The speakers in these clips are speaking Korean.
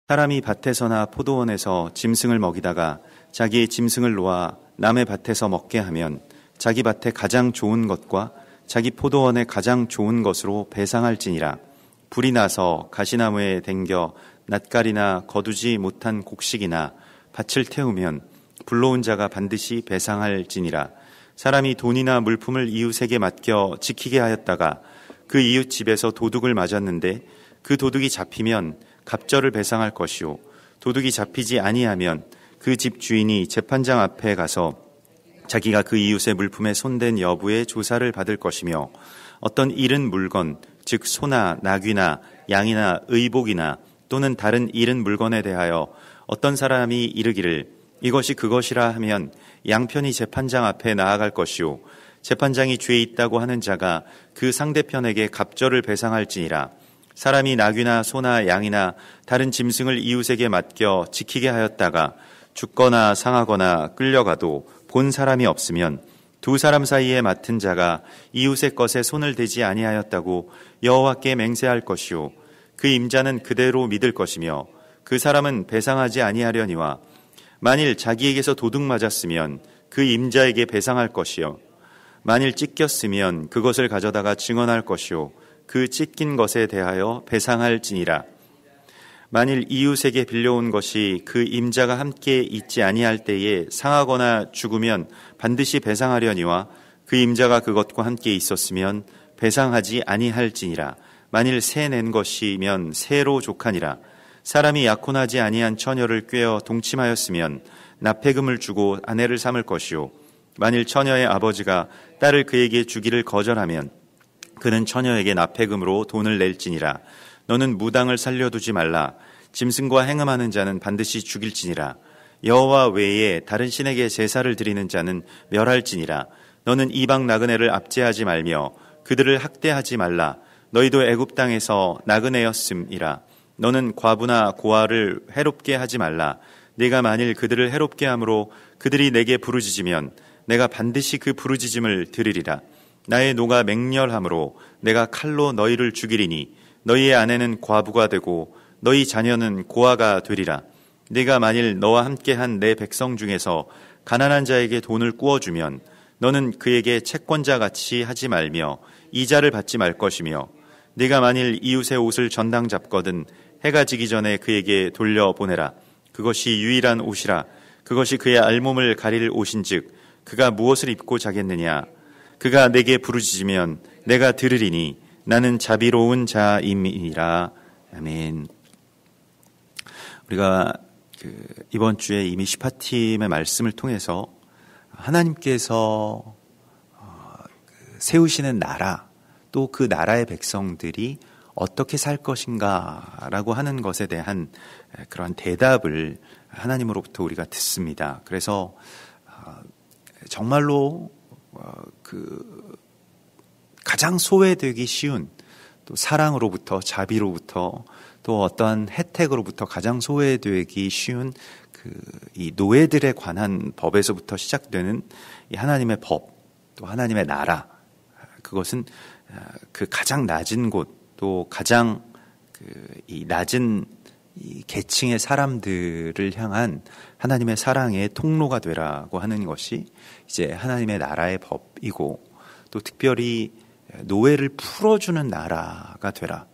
사람이 밭에서나 포도원에서 짐승을 먹이다가 자기의 짐승을 놓아 남의 밭에서 먹게 하면 자기 밭에 가장 좋은 것과 자기 포도원에 가장 좋은 것으로 배상할지니라. 불이 나서 가시나무에 댕겨 낫갈이나 거두지 못한 곡식이나 밭을 태우면 불러온 자가 반드시 배상할지니라. 사람이 돈이나 물품을 이웃에게 맡겨 지키게 하였다가 그 이웃 집에서 도둑을 맞았는데 그 도둑이 잡히면 갑절을 배상할 것이요, 도둑이 잡히지 아니하면 그 집 주인이 재판장 앞에 가서 자기가 그 이웃의 물품에 손댄 여부의 조사를 받을 것이며, 어떤 잃은 물건, 즉 소나 나귀나 양이나 의복이나 또는 다른 잃은 물건에 대하여 어떤 사람이 이르기를 이것이 그것이라 하면 양편이 재판장 앞에 나아갈 것이요, 재판장이 죄 있다고 하는 자가 그 상대편에게 갑절을 배상할지니라. 사람이 나귀나 소나 양이나 다른 짐승을 이웃에게 맡겨 지키게 하였다가 죽거나 상하거나 끌려가도 본 사람이 없으면 두 사람 사이에 맡은 자가 이웃의 것에 손을 대지 아니하였다고 여호와께 맹세할 것이요, 그 임자는 그대로 믿을 것이며 그 사람은 배상하지 아니하려니와, 만일 자기에게서 도둑 맞았으면 그 임자에게 배상할 것이요, 만일 찢겼으면 그것을 가져다가 증언할 것이요, 그 찢긴 것에 대하여 배상할지니라. 만일 이웃에게 빌려온 것이 그 임자가 함께 있지 아니할 때에 상하거나 죽으면 반드시 배상하려니와, 그 임자가 그것과 함께 있었으면 배상하지 아니할지니라. 만일 새 낸 것이면 새로 족하니라. 사람이 약혼하지 아니한 처녀를 꾀어 동침하였으면 납폐금을 주고 아내를 삼을 것이요, 만일 처녀의 아버지가 딸을 그에게 주기를 거절하면 그는 처녀에게 납폐금으로 돈을 낼지니라. 너는 무당을 살려두지 말라. 짐승과 행음하는 자는 반드시 죽일지니라. 여호와 외에 다른 신에게 제사를 드리는 자는 멸할지니라. 너는 이방 나그네를 압제하지 말며 그들을 학대하지 말라. 너희도 애굽 땅에서 나그네였음이라. 너는 과부나 고아를 해롭게 하지 말라. 네가 만일 그들을 해롭게 함으로 그들이 내게 부르짖으면 내가 반드시 그 부르짖음을 들으리라. 나의 노가 맹렬함으로 내가 칼로 너희를 죽이리니 너희의 아내는 과부가 되고 너희 자녀는 고아가 되리라. 네가 만일 너와 함께한 내 백성 중에서 가난한 자에게 돈을 꾸어주면 너는 그에게 채권자같이 하지 말며 이자를 받지 말 것이며, 네가 만일 이웃의 옷을 전당 잡거든 해가 지기 전에 그에게 돌려보내라. 그것이 유일한 옷이라. 그것이 그의 알몸을 가릴 옷인즉 그가 무엇을 입고 자겠느냐. 그가 내게 부르짖으면 내가 들으리니 나는 자비로운 자임이니라. 아멘. 우리가 이번 주에 이미 시파팀의 말씀을 통해서 하나님께서 세우시는 나라, 또 그 나라의 백성들이 어떻게 살 것인가라고 하는 것에 대한 그러한 대답을 하나님으로부터 우리가 듣습니다. 그래서 정말로 가장 소외되기 쉬운, 또 사랑으로부터, 자비로부터, 또 어떠한 혜택으로부터 가장 소외되기 쉬운 이 노예들에 관한 법에서부터 시작되는 이 하나님의 법, 또 하나님의 나라, 그것은 그 가장 낮은 곳, 또 가장 이 낮은 이 계층의 사람들을 향한 하나님의 사랑의 통로가 되라고 하는 것이 이제 하나님의 나라의 법이고, 또 특별히 노예를 풀어주는 나라가 되라.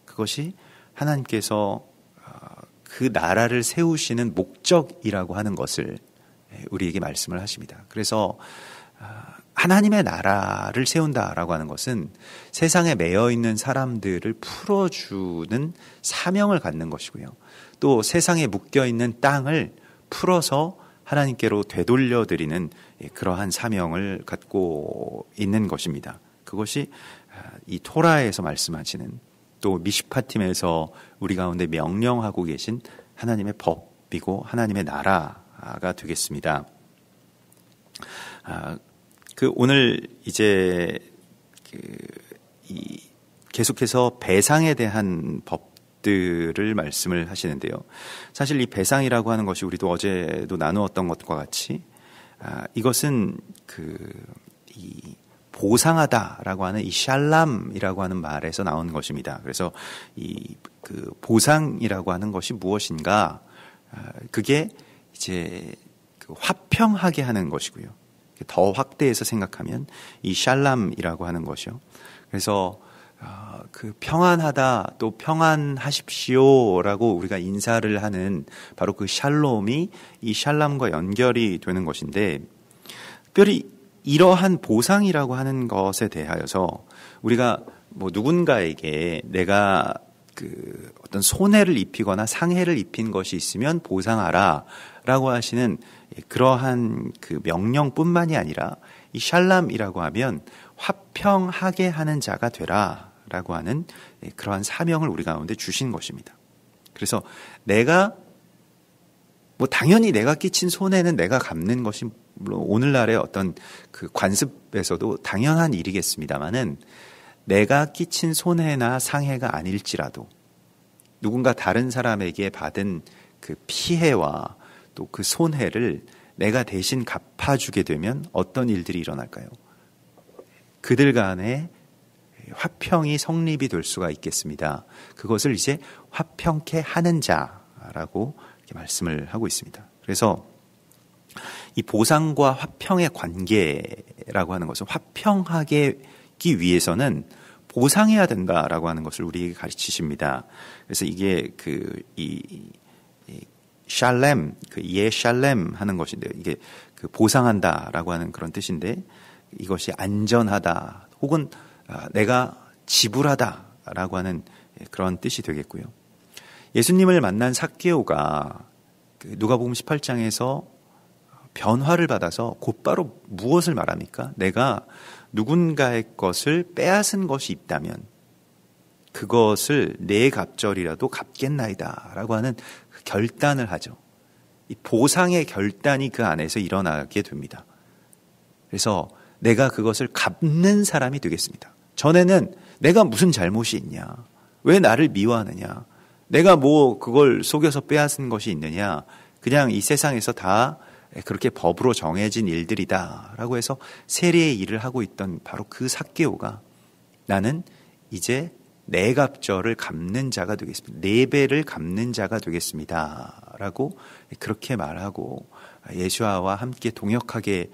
그것이 하나님께서 그 나라를 세우시는 목적이라고 하는 것을 우리에게 말씀을 하십니다. 그래서 하나님의 나라를 세운다라고 하는 것은 세상에 매여 있는 사람들을 풀어주는 사명을 갖는 것이고요. 또 세상에 묶여 있는 땅을 풀어서 하나님께로 되돌려드리는 그러한 사명을 갖고 있는 것입니다. 그것이 이 토라에서 말씀하시는, 또 미슈파팀에서 우리 가운데 명령하고 계신 하나님의 법이고 하나님의 나라가 되겠습니다. 오늘 이제 계속해서 배상에 대한 법들을 말씀을 하시는데요. 사실 이 배상이라고 하는 것이 우리도 어제도 나누었던 것과 같이 이것은 이 보상하다라고 하는 이 샬람이라고 하는 말에서 나온 것입니다. 그래서 그 보상이라고 하는 것이 무엇인가? 그게 이제 그 화평하게 하는 것이고요. 더 확대해서 생각하면 이 샬람이라고 하는 것이요. 그래서 그 평안하다 또 평안하십시오라고 우리가 인사를 하는 바로 그 샬롬이 이 샬람과 연결이 되는 것인데, 특별히 이러한 보상이라고 하는 것에 대하여서 우리가 뭐 누군가에게 내가 그 어떤 손해를 입히거나 상해를 입힌 것이 있으면 보상하라라고 하시는 그러한 그 명령뿐만이 아니라 이 샬람이라고 하면 화평하게 하는 자가 되라라고 하는 그러한 사명을 우리 가운데 주신 것입니다. 그래서 내가 뭐 당연히 내가 끼친 손해는 내가 갚는 것이 물론 오늘날의 어떤 그 관습에서도 당연한 일이겠습니다만은, 내가 끼친 손해나 상해가 아닐지라도 누군가 다른 사람에게 받은 그 피해와 또 그 손해를 내가 대신 갚아주게 되면 어떤 일들이 일어날까요? 그들 간에 화평이 성립이 될 수가 있겠습니다. 그것을 이제 화평케 하는 자라고 이렇게 말씀을 하고 있습니다. 그래서 이 보상과 화평의 관계라고 하는 것은 화평하기 위해서는 보상해야 된다라고 하는 것을 우리에게 가르치십니다. 그래서 이게 이 샬렘, 예 샬렘 하는 것인데, 이게 그 보상한다라고 하는 그런 뜻인데, 이것이 안전하다 혹은 내가 지불하다라고 하는 그런 뜻이 되겠고요. 예수님을 만난 삭개오가 누가복음 18장에서 변화를 받아서 곧바로 무엇을 말합니까? 내가 누군가의 것을 빼앗은 것이 있다면 그것을 내 갑절이라도 갚겠나이다 라고 하는 결단을 하죠. 이 보상의 결단이 그 안에서 일어나게 됩니다. 그래서 내가 그것을 갚는 사람이 되겠습니다. 전에는 내가 무슨 잘못이 있냐, 왜 나를 미워하느냐, 내가 뭐 그걸 속여서 빼앗은 것이 있느냐, 그냥 이 세상에서 다 그렇게 법으로 정해진 일들이다 라고 해서 세리의 일을 하고 있던 바로 그 삭개오가 나는 이제 내 갑절을 갚는 자가 되겠습니다. 네 배를 갚는 자가 되겠습니다 라고 그렇게 말하고 예수와 함께 동역하게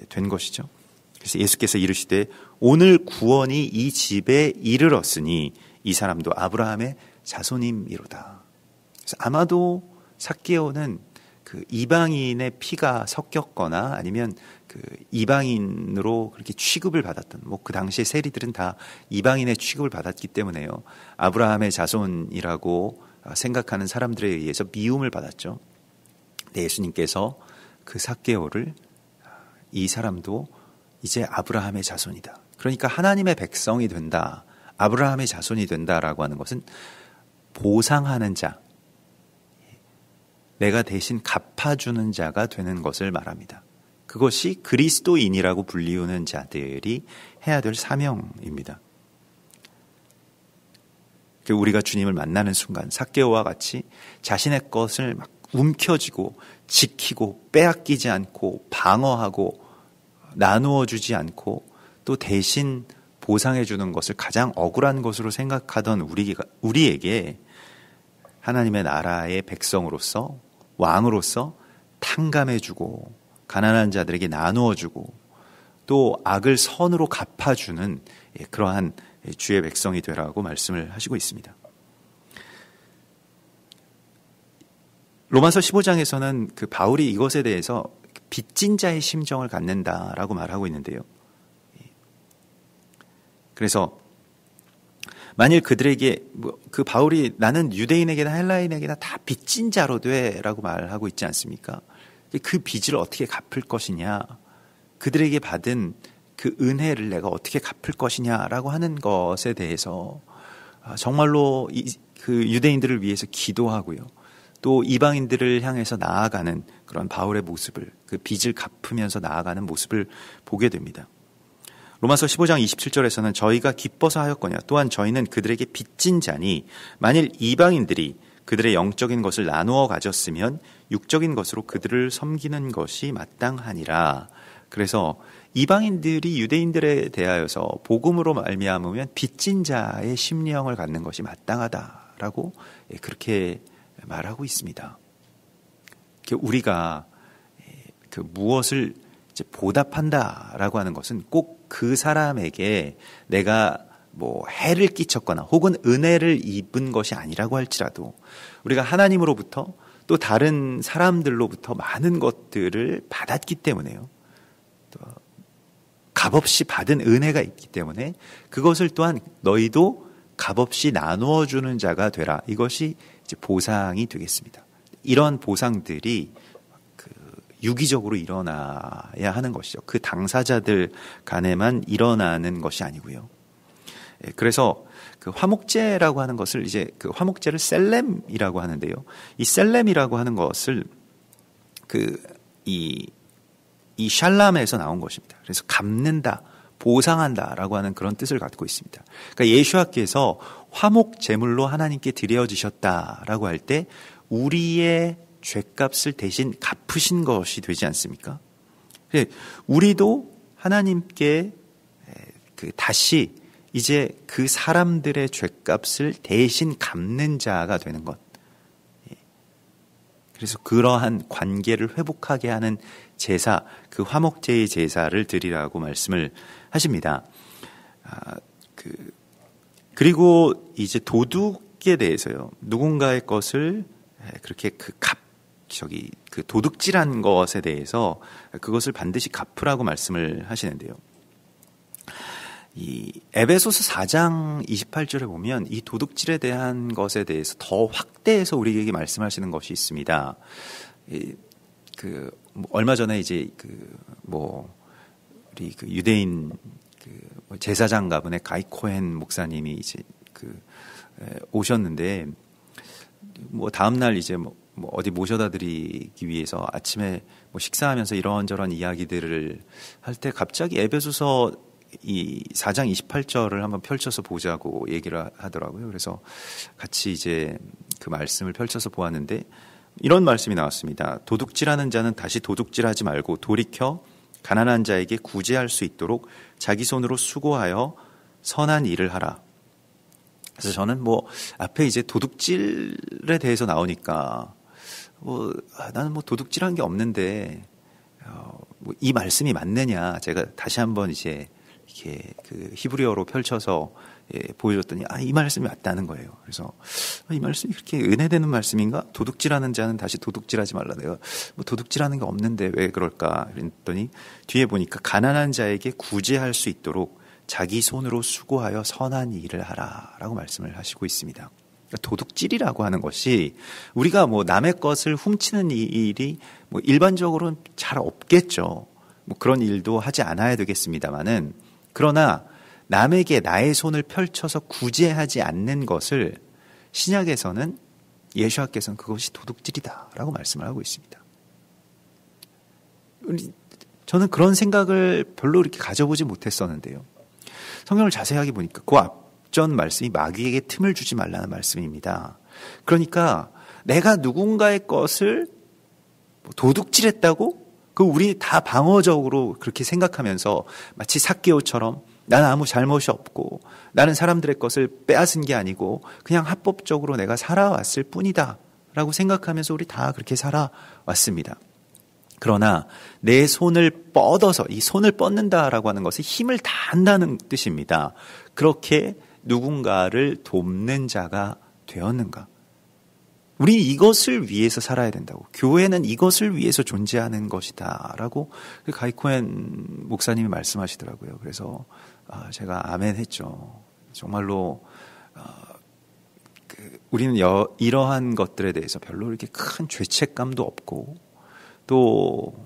된 것이죠. 그래서 예수께서 이르시되 오늘 구원이 이 집에 이르렀으니 이 사람도 아브라함의 자손임이로다. 그래서 아마도 삭개오는 그 이방인의 피가 섞였거나 아니면 그 이방인으로 그렇게 취급을 받았던, 뭐 그 당시에 세리들은 다 이방인의 취급을 받았기 때문에요. 아브라함의 자손이라고 생각하는 사람들에 의해서 미움을 받았죠. 네, 예수님께서 그 삭개오를 이 사람도 이제 아브라함의 자손이다. 그러니까 하나님의 백성이 된다. 아브라함의 자손이 된다라고 하는 것은 보상하는 자, 내가 대신 갚아주는 자가 되는 것을 말합니다. 그것이 그리스도인이라고 불리우는 자들이 해야 될 사명입니다. 우리가 주님을 만나는 순간 삭개오와 같이 자신의 것을 막 움켜쥐고 지키고 빼앗기지 않고 방어하고 나누어 주지 않고 또 대신 보상해 주는 것을 가장 억울한 것으로 생각하던 우리에게 하나님의 나라의 백성으로서 왕으로서 탕감해주고 가난한 자들에게 나누어주고 또 악을 선으로 갚아주는 그러한 주의 백성이 되라고 말씀을 하시고 있습니다. 로마서 15장에서는 그 바울이 이것에 대해서 빚진 자의 심정을 갖는다라고 말하고 있는데요. 그래서 만일 그들에게 그 바울이 나는 유대인에게나 헬라인에게나 다 빚진 자로 돼라고 말하고 있지 않습니까? 그 빚을 어떻게 갚을 것이냐, 그들에게 받은 그 은혜를 내가 어떻게 갚을 것이냐라고 하는 것에 대해서 정말로 그 유대인들을 위해서 기도하고요. 또 이방인들을 향해서 나아가는 그런 바울의 모습을, 그 빚을 갚으면서 나아가는 모습을 보게 됩니다. 로마서 15장 27절에서는 저희가 기뻐서 하였거냐, 또한 저희는 그들에게 빚진 자니 만일 이방인들이 그들의 영적인 것을 나누어 가졌으면 육적인 것으로 그들을 섬기는 것이 마땅하니라. 그래서 이방인들이 유대인들에 대하여서 복음으로 말미암으면 빚진 자의 심령을 갖는 것이 마땅하다라고 그렇게 말하고 있습니다. 우리가 그 무엇을 이제 보답한다라고 하는 것은 꼭 그 사람에게 내가 뭐 해를 끼쳤거나 혹은 은혜를 입은 것이 아니라고 할지라도 우리가 하나님으로부터 또 다른 사람들로부터 많은 것들을 받았기 때문에요. 또 값없이 받은 은혜가 있기 때문에 그것을 또한 너희도 값없이 나누어 주는 자가 되라. 이것이 이제 보상이 되겠습니다. 이런 보상들이 유기적으로 일어나야 하는 것이죠. 그 당사자들 간에만 일어나는 것이 아니고요. 그래서 그 화목제라고 하는 것을 이제 그 화목제를 셀렘이라고 하는데요. 이 셀렘이라고 하는 것을 이 샬람에서 나온 것입니다. 그래서 갚는다, 보상한다라고 하는 그런 뜻을 갖고 있습니다. 그러니까 예수와께서 화목 제물로 하나님께 드려지셨다라고 할 때 우리의 죄값을 대신 갚으신 것이 되지 않습니까? 우리도 하나님께 다시 이제 그 사람들의 죄값을 대신 갚는 자가 되는 것. 그래서 그러한 관계를 회복하게 하는 제사, 그 화목제의 제사를 드리라고 말씀을 하십니다. 그리고 이제 도둑에 대해서요. 누군가의 것을 그렇게 그 도둑질한 것에 대해서 그것을 반드시 갚으라고 말씀을 하시는데요. 이 에베소서 4장 28절에 보면 이 도둑질에 대한 것에 대해서 더 확대해서 우리에게 말씀하시는 것이 있습니다. 얼마 전에 이제 우리 유대인 제사장 가문의 가이 코헨 목사님이 이제 오셨는데 다음 날 이제 어디 모셔다 드리기 위해서 아침에 식사하면서 이런저런 이야기들을 할 때 갑자기 에베소서 이 4장 28절을 한번 펼쳐서 보자고 얘기를 하더라고요. 그래서 같이 이제 그 말씀을 펼쳐서 보았는데 이런 말씀이 나왔습니다. 도둑질하는 자는 다시 도둑질하지 말고 돌이켜 가난한 자에게 구제할 수 있도록 자기 손으로 수고하여 선한 일을 하라. 그래서 저는 앞에 이제 도둑질에 대해서 나오니까 나는 도둑질한 게 없는데 이 말씀이 맞느냐 제가 다시 한번 이제 이렇게 그 히브리어로 펼쳐서 보여줬더니 이 말씀이 맞다는 거예요. 그래서 이 말씀이 그렇게 은혜되는 말씀인가? 도둑질하는 자는 다시 도둑질하지 말라. 내가 도둑질하는 게 없는데 왜 그럴까? 그랬더니 뒤에 보니까 가난한 자에게 구제할 수 있도록 자기 손으로 수고하여 선한 일을 하라라고 말씀을 하시고 있습니다. 도둑질이라고 하는 것이 우리가 남의 것을 훔치는 일이 일반적으로는 잘 없겠죠. 그런 일도 하지 않아야 되겠습니다만은 그러나 남에게 나의 손을 펼쳐서 구제하지 않는 것을 신약에서는 예수께서는 그것이 도둑질이다라고 말씀을 하고 있습니다. 저는 그런 생각을 별로 이렇게 가져보지 못했었는데요. 성경을 자세하게 보니까 그 앞전 말씀이 마귀에게 틈을 주지 말라는 말씀입니다. 그러니까 내가 누군가의 것을 도둑질했다고 우리 다 방어적으로 그렇게 생각하면서 마치 삭개오처럼 나는 아무 잘못이 없고 나는 사람들의 것을 빼앗은 게 아니고 그냥 합법적으로 내가 살아왔을 뿐이다 라고 생각하면서 우리 다 그렇게 살아왔습니다. 그러나 내 손을 뻗어서 이 손을 뻗는다라고 하는 것은 힘을 다한다는 뜻입니다. 그렇게 누군가를 돕는 자가 되었는가? 우리 이것을 위해서 살아야 된다고. 교회는 이것을 위해서 존재하는 것이다 라고 가이 코헨 목사님이 말씀하시더라고요. 그래서 제가 아멘 했죠. 정말로 우리는 이러한 것들에 대해서 별로 이렇게 큰 죄책감도 없고 또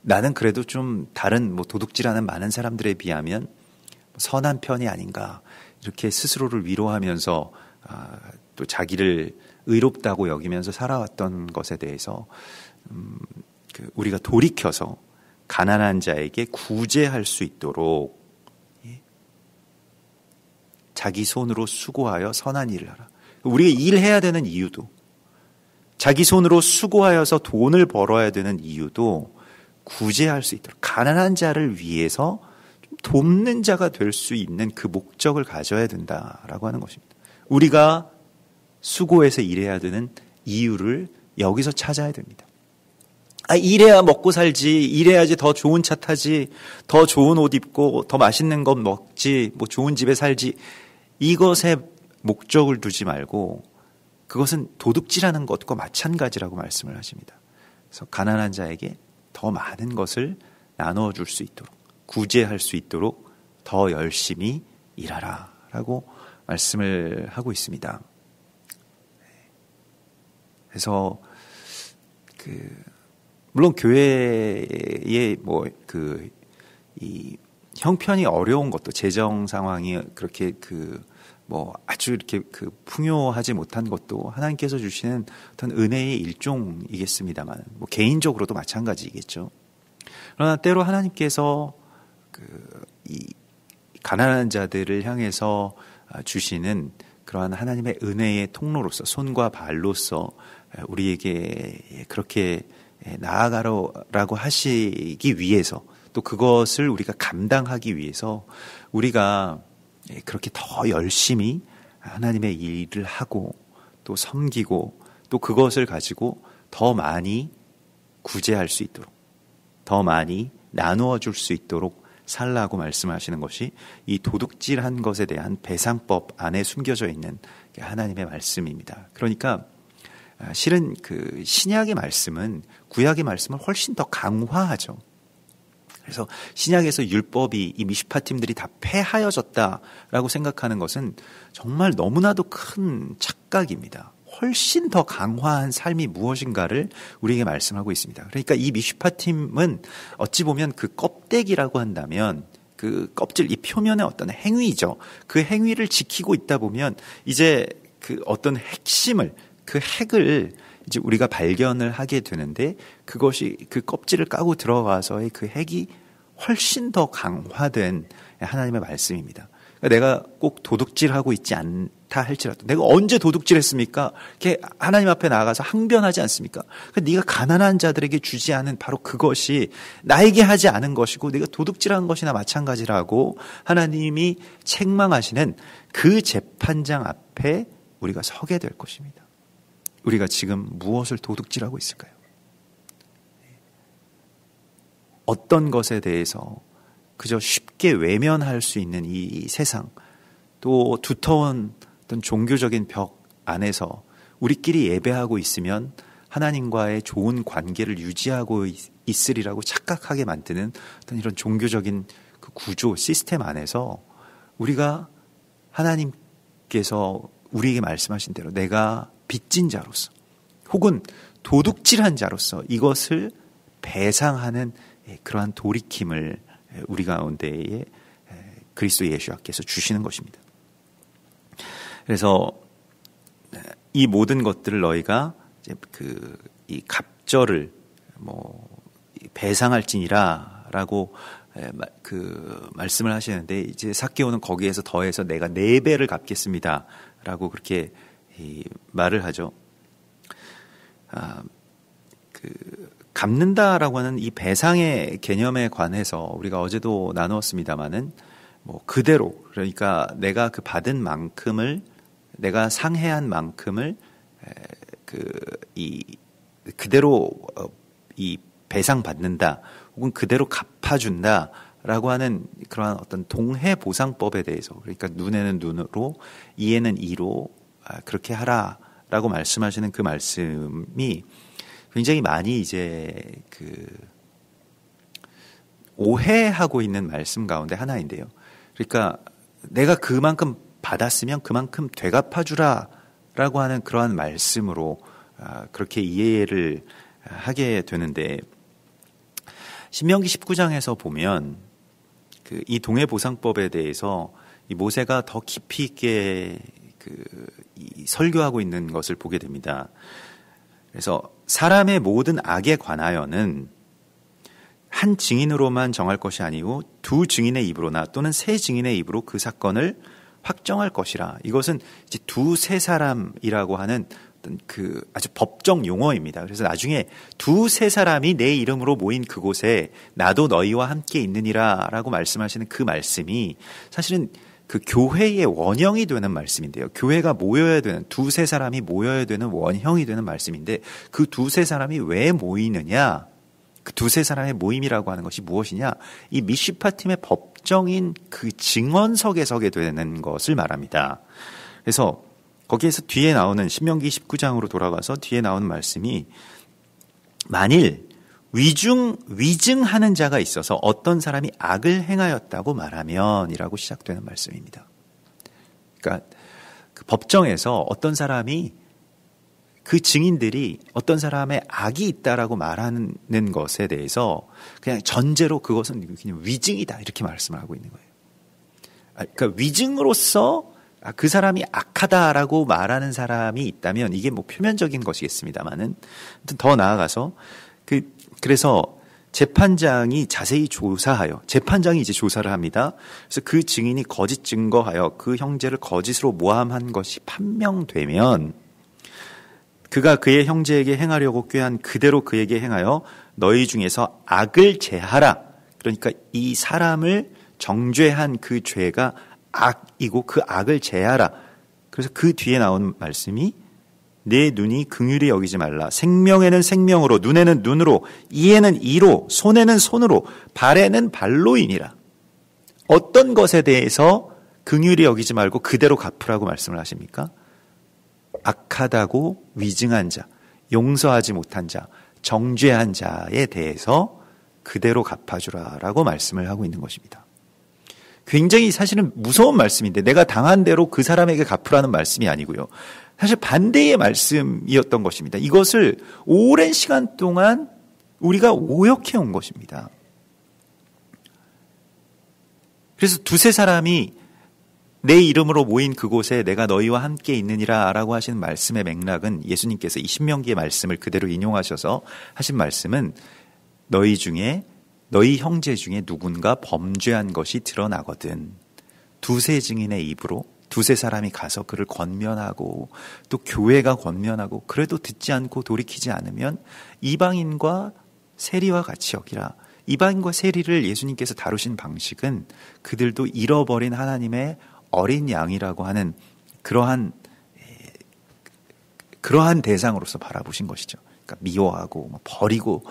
나는 그래도 좀 다른 도둑질하는 많은 사람들에 비하면 선한 편이 아닌가 이렇게 스스로를 위로하면서 또 자기를 의롭다고 여기면서 살아왔던 것에 대해서 우리가 돌이켜서 가난한 자에게 구제할 수 있도록 자기 손으로 수고하여 선한 일을 하라. 우리가 일해야 되는 이유도 자기 손으로 수고하여서 돈을 벌어야 되는 이유도 구제할 수 있도록, 가난한 자를 위해서 돕는 자가 될 수 있는 그 목적을 가져야 된다라고 하는 것입니다. 우리가 수고해서 일해야 되는 이유를 여기서 찾아야 됩니다. 이래야 먹고 살지, 이래야지 더 좋은 차 타지, 더 좋은 옷 입고 더 맛있는 것 먹지, 뭐 좋은 집에 살지, 이것에 목적을 두지 말고 그것은 도둑질하는 것과 마찬가지라고 말씀을 하십니다. 그래서 가난한 자에게 더 많은 것을 나누어 줄 수 있도록, 구제할 수 있도록 더 열심히 일하라 라고 말씀을 하고 있습니다. 그래서 물론 교회의 이 형편이 어려운 것도, 재정 상황이 그렇게 아주 이렇게 풍요하지 못한 것도 하나님께서 주시는 어떤 은혜의 일종이겠습니다만, 개인적으로도 마찬가지이겠죠. 그러나 때로 하나님께서 이 가난한 자들을 향해서 주시는 그러한 하나님의 은혜의 통로로서, 손과 발로서 우리에게 그렇게 나아가라고 하시기 위해서, 또 그것을 우리가 감당하기 위해서 우리가 그렇게 더 열심히 하나님의 일을 하고 또 섬기고 또 그것을 가지고 더 많이 구제할 수 있도록, 더 많이 나누어 줄 수 있도록 살라고 말씀하시는 것이 이 도둑질한 것에 대한 배상법 안에 숨겨져 있는 하나님의 말씀입니다. 그러니까 실은 신약의 말씀은 구약의 말씀을 훨씬 더 강화하죠. 그래서 신약에서 율법이, 이 미슈파팀들이 다 폐하여졌다라고 생각하는 것은 정말 너무나도 큰 착각입니다. 훨씬 더 강화한 삶이 무엇인가를 우리에게 말씀하고 있습니다. 그러니까 이 미슈파팀은 어찌 보면 그 껍데기라고 한다면 그 껍질, 이 표면의 어떤 행위죠. 그 행위를 지키고 있다 보면 이제 그 어떤 핵심을, 그 핵을 이제 우리가 발견을 하게 되는데, 그것이 그 껍질을 까고 들어가서의 그 핵이 훨씬 더 강화된 하나님의 말씀입니다. 그러니까 내가 꼭 도둑질하고 있지 않다 할지라도, 내가 언제 도둑질했습니까? 이렇게 하나님 앞에 나아가서 항변하지 않습니까? 그러니까 네가 가난한 자들에게 주지 않은 바로 그것이 나에게 하지 않은 것이고 네가 도둑질한 것이나 마찬가지라고 하나님이 책망하시는 그 재판장 앞에 우리가 서게 될 것입니다. 우리가 지금 무엇을 도둑질하고 있을까요? 어떤 것에 대해서 그저 쉽게 외면할 수 있는 이 세상, 또 두터운 어떤 종교적인 벽 안에서 우리끼리 예배하고 있으면 하나님과의 좋은 관계를 유지하고 있으리라고 착각하게 만드는 어떤 이런 종교적인 그 구조, 시스템 안에서 우리가 하나님께서 우리에게 말씀하신 대로 내가 빚진 자로서 혹은 도둑질한 자로서 이것을 배상하는 그러한 돌이킴을 우리 가운데에 그리스도 예수께서 주시는 것입니다. 그래서 이 모든 것들을 너희가 이제 이 갑절을 배상할지니라라고 말씀을 하시는데, 이제 삭개오는 거기에서 더해서 내가 4배를 갚겠습니다라고 그렇게 말을 하죠. 갚는다라고 하는 이 배상의 개념에 관해서 우리가 어제도 나누었습니다마는 그대로, 그러니까 내가 그 받은 만큼을, 내가 상해한 만큼을 그대로 이 배상받는다 혹은 그대로 갚아준다라고 하는 그러한 어떤 동해보상법에 대해서, 그러니까 눈에는 눈으로 이에는 이로 그렇게 하라라고 말씀하시는 그 말씀이 굉장히 많이 이제 오해하고 있는 말씀 가운데 하나인데요. 그러니까 내가 그만큼 받았으면 그만큼 되갚아주라라고 하는 그러한 말씀으로 그렇게 이해를 하게 되는데, 신명기 19장에서 보면 이 동해보상법에 대해서 이 모세가 더 깊이 있게 설교하고 있는 것을 보게 됩니다. 그래서 사람의 모든 악에 관하여는 한 증인으로만 정할 것이 아니고 2 증인의 입으로나 또는 3 증인의 입으로 그 사건을 확정할 것이라. 이것은 이제 2-3 사람이라고 하는 어떤 그 아주 법정 용어입니다. 그래서 나중에 두세 사람이 내 이름으로 모인 그곳에 나도 너희와 함께 있느니라 라고 말씀하시는 그 말씀이 사실은 그 교회의 원형이 되는 말씀인데요. 교회가 모여야 되는, 두세 사람이 모여야 되는 원형이 되는 말씀인데 그 두세 사람이 왜 모이느냐? 그 두세 사람의 모임이라고 하는 것이 무엇이냐? 이 미시파 팀의 법정인 그 증언석에 서게 되는 것을 말합니다. 그래서 거기에서 뒤에 나오는 신명기 19장으로 돌아가서 뒤에 나오는 말씀이 만일 위증하는 자가 있어서 어떤 사람이 악을 행하였다고 말하면 이라고 시작되는 말씀입니다. 그러니까 그 법정에서 어떤 사람이 그 증인들이 어떤 사람의 악이 있다라고 말하는 것에 대해서 그냥 전제로 그것은 그냥 위증이다 이렇게 말씀을 하고 있는 거예요. 그러니까 위증으로서 그 사람이 악하다라고 말하는 사람이 있다면 이게 뭐 표면적인 것이겠습니다만은 더 나아가서 그래서 재판장이 자세히 조사하여 재판장이 이제 조사를 합니다. 그래서 그 증인이 거짓 증거하여 그 형제를 거짓으로 모함한 것이 판명되면 그가 그의 형제에게 행하려고 꾀한 그대로 그에게 행하여 너희 중에서 악을 제하라. 그러니까 이 사람을 정죄한 그 죄가 악이고 그 악을 제하라. 그래서 그 뒤에 나온 말씀이 내 눈이 긍휼히 여기지 말라. 생명에는 생명으로, 눈에는 눈으로, 이에는 이로, 손에는 손으로, 발에는 발로이니라. 어떤 것에 대해서 긍휼히 여기지 말고 그대로 갚으라고 말씀을 하십니까? 악하다고 위증한 자, 용서하지 못한 자, 정죄한 자에 대해서 그대로 갚아주라라고 말씀을 하고 있는 것입니다. 굉장히 사실은 무서운 말씀인데 내가 당한 대로 그 사람에게 갚으라는 말씀이 아니고요. 사실 반대의 말씀이었던 것입니다. 이것을 오랜 시간 동안 우리가 오역해 온 것입니다. 그래서 두세 사람이 내 이름으로 모인 그곳에 내가 너희와 함께 있느니라 라고 하시는 말씀의 맥락은 예수님께서 이 신명기의 말씀을 그대로 인용하셔서 하신 말씀은 너희 형제 중에 누군가 범죄한 것이 드러나거든 두세 증인의 입으로 두세 사람이 가서 그를 권면하고 또 교회가 권면하고 그래도 듣지 않고 돌이키지 않으면 이방인과 세리와 같이 여기라. 이방인과 세리를 예수님께서 다루신 방식은 그들도 잃어버린 하나님의 어린 양이라고 하는 그러한 대상으로서 바라보신 것이죠. 그러니까 미워하고 버리고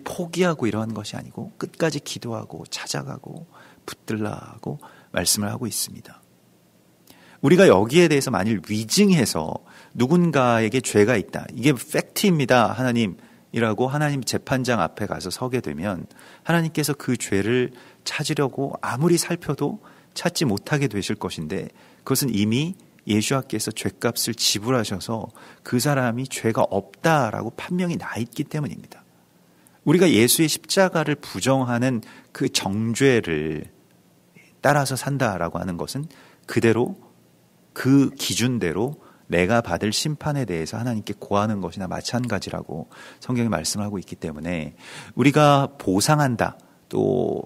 포기하고 이러한 것이 아니고 끝까지 기도하고 찾아가고 붙들라 하고 말씀을 하고 있습니다. 우리가 여기에 대해서 만일 위증해서 누군가에게 죄가 있다. 이게 팩트입니다. 하나님이라고 하나님 재판장 앞에 가서 서게 되면 하나님께서 그 죄를 찾으려고 아무리 살펴도 찾지 못하게 되실 것인데 그것은 이미 예수께서 죄값을 지불하셔서 그 사람이 죄가 없다라고 판명이 나 있기 때문입니다. 우리가 예수의 십자가를 부정하는 그 정죄를 따라서 산다라고 하는 것은 그대로 그 기준대로 내가 받을 심판에 대해서 하나님께 고하는 것이나 마찬가지라고 성경이 말씀하고 있기 때문에 우리가 보상한다 또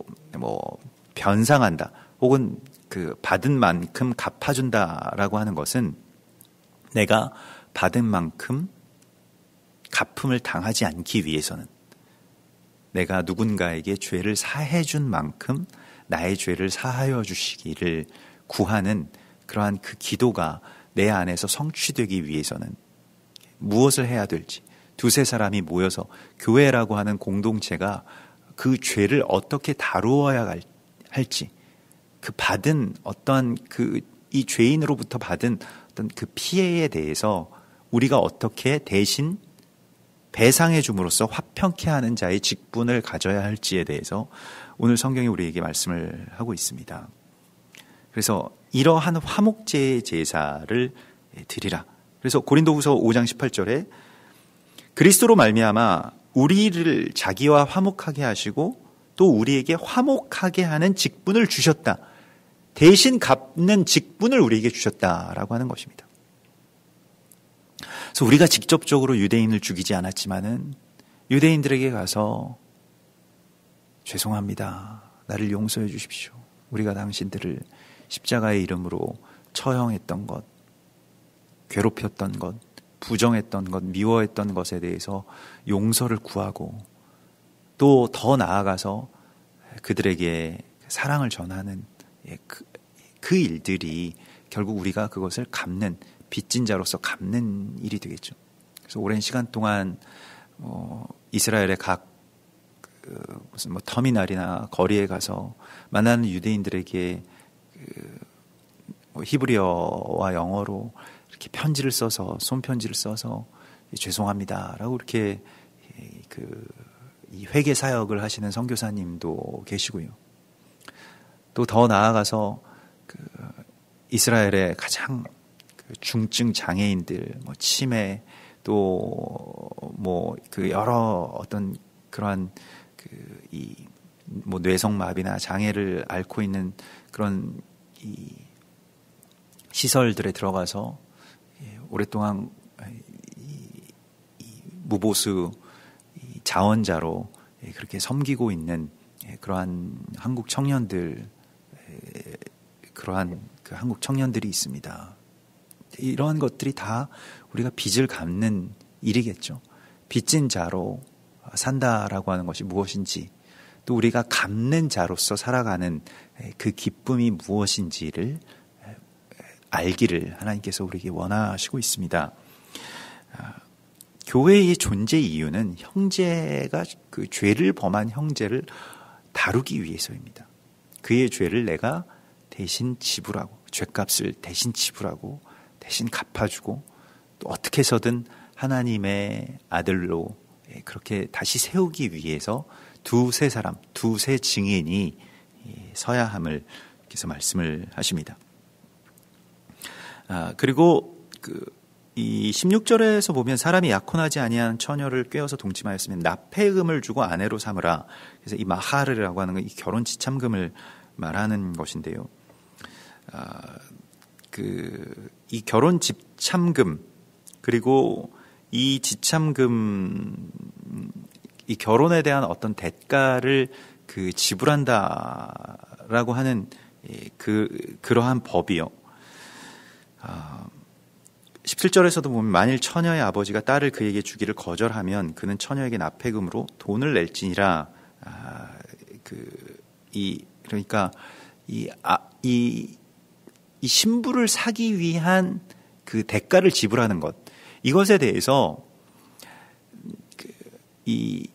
변상한다 혹은 그 받은 만큼 갚아준다라고 하는 것은 내가 받은 만큼 갚음을 당하지 않기 위해서는 내가 누군가에게 죄를 사해준 만큼 나의 죄를 사하여 주시기를 구하는 그러한 그 기도가 내 안에서 성취되기 위해서는 무엇을 해야 될지 두세 사람이 모여서 교회라고 하는 공동체가 그 죄를 어떻게 다루어야 할지 그 받은 어떠한 이 죄인으로부터 받은 어떤 그 피해에 대해서 우리가 어떻게 대신 배상해 줌으로써 화평케 하는 자의 직분을 가져야 할지에 대해서 오늘 성경이 우리에게 말씀을 하고 있습니다. 그래서 이러한 화목제의 제사를 드리라. 그래서 고린도후서 5장 18절에 그리스도로 말미암아 우리를 자기와 화목하게 하시고 또 우리에게 화목하게 하는 직분을 주셨다. 대신 갚는 직분을 우리에게 주셨다라고 하는 것입니다. 그래서 우리가 직접적으로 유대인을 죽이지 않았지만은 유대인들에게 가서 죄송합니다. 나를 용서해 주십시오. 우리가 당신들을 십자가의 이름으로 처형했던 것, 괴롭혔던 것, 부정했던 것, 미워했던 것에 대해서 용서를 구하고 또 더 나아가서 그들에게 사랑을 전하는 그 일들이 결국 우리가 그것을 갚는, 빚진 자로서 갚는 일이 되겠죠. 그래서 오랜 시간 동안 이스라엘의 각 무슨 터미널이나 거리에 가서 만나는 유대인들에게 히브리어와 영어로 이렇게 편지를 써서, 손편지를 써서 죄송합니다라고 이렇게 이 회개 사역을 하시는 선교사님도 계시고요. 또 더 나아가서 이스라엘의 가장 중증 장애인들, 치매, 또 여러 어떤 그러한 뇌성마비나 장애를 앓고 있는 그런 이 시설들에 들어가서 오랫동안 무보수 자원자로 그렇게 섬기고 있는 그러한 한국 청년들, 그러한 한국 청년들이 있습니다. 이러한 것들이 다 우리가 빚을 갚는 일이겠죠. 빚진 자로 산다라고 하는 것이 무엇인지, 또 우리가 갚는 자로서 살아가는 그 기쁨이 무엇인지를 알기를 하나님께서 우리에게 원하시고 있습니다. 교회의 존재 이유는 형제가 그 죄를 범한 형제를 다루기 위해서입니다. 그의 죄를 내가 대신 지불하고, 죄값을 대신 지불하고, 대신 갚아주고, 또 어떻게 해서든 하나님의 아들로 그렇게 다시 세우기 위해서 두세 사람, 두세 증인이 서야 함을 그래서 말씀을 하십니다. 그리고 이 16절에서 보면 사람이 약혼하지 아니한 처녀를 꾀어서 동침하였으면 납폐금을 주고 아내로 삼으라. 그래서 이 마하르라고 하는 건 이 결혼 지참금을 말하는 것인데요. 이 결혼 지참금, 그리고 이 지참금, 이 결혼에 대한 어떤 대가를 지불한다라고 하는 그러한 법이요. 17절에서도 보면 만일 처녀의 아버지가 딸을 그에게 주기를 거절하면 그는 처녀에게 납폐금으로 돈을 낼지니라. 그러니까 이 신부를 사기 위한 그 대가를 지불하는 것, 이것에 대해서 이